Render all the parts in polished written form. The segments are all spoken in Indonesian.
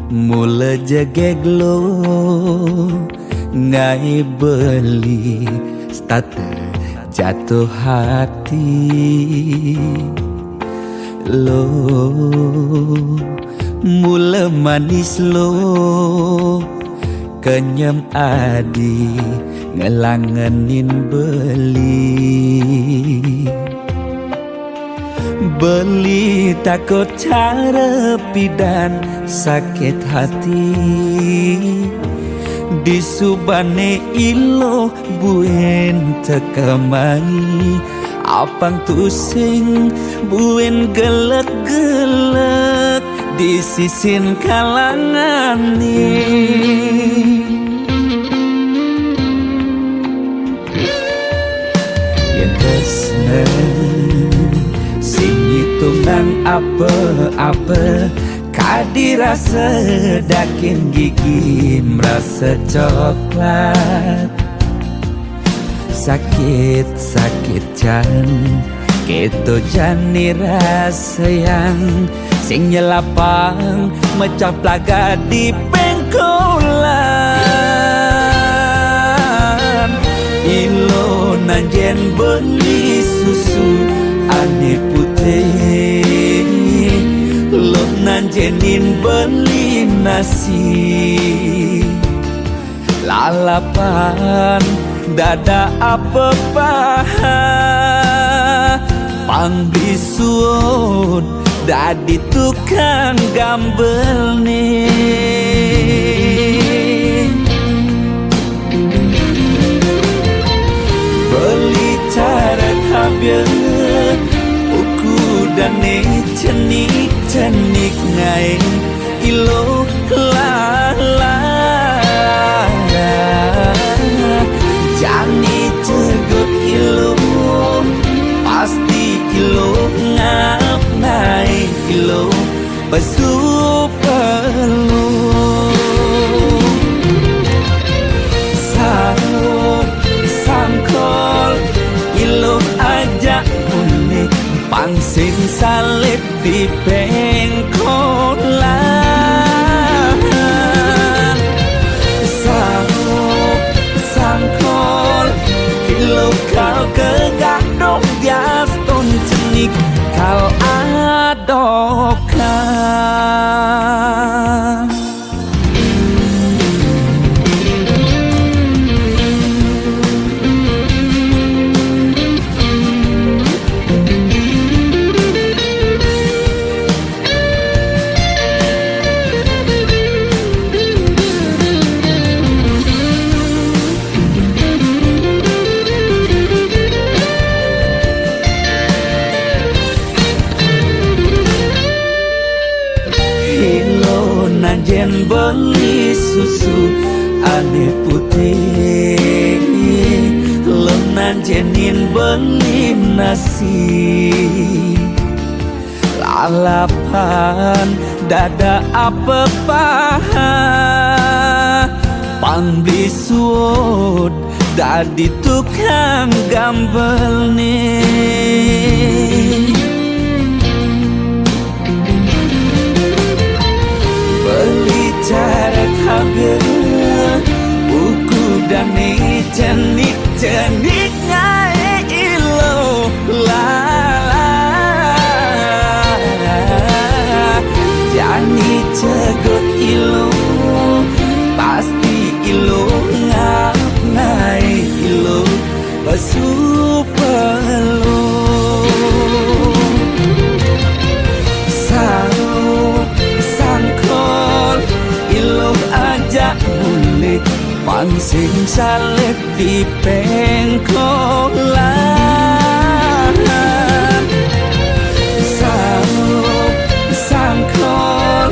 Mula jageglo ngai beli starter jatuh hati lo mula manis lo kenyam adi ngelangenin beli takut cara pidan sakit hati di subane ilo buen tekamai apang tusing buen gelek-gelek di sisin kalangan ni yang kesnen sing hitungan apa-apa kadirasa dakin gigi merasa coklat sakit jan keto jani rasa yang sing nyelapang mecah plaga di pengkolan ilo nanjen beli susu ane putih lo nanjenin beli nasi lalapan dada apa paha pangbisuun dadi tukang gambel nih beli cara kabel uku dan cenik ngai ilo lala jani cegot ilo pasti ilo ngap naik ilo pesu perlu sangkol ilo ajak unik pangsing salib di pengkolan sangkol ilo kau kegadok dias ton cenik kau adokan nanjen beli susu ane putih lo nanjenin beli nasi lalapan dada apa paha pangbisuun dadi tukang gambel nih beli cara kabel buku dan cenik ngai ilo lala jani cegot ilo pasti ilo ngap ngai ilo pesu perlu sangkol ilo ajak bulik pangsing salib di pengkolan sangkol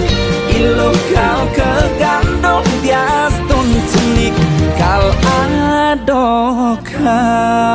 ilo kau kegandong dias ton cenik kal adokan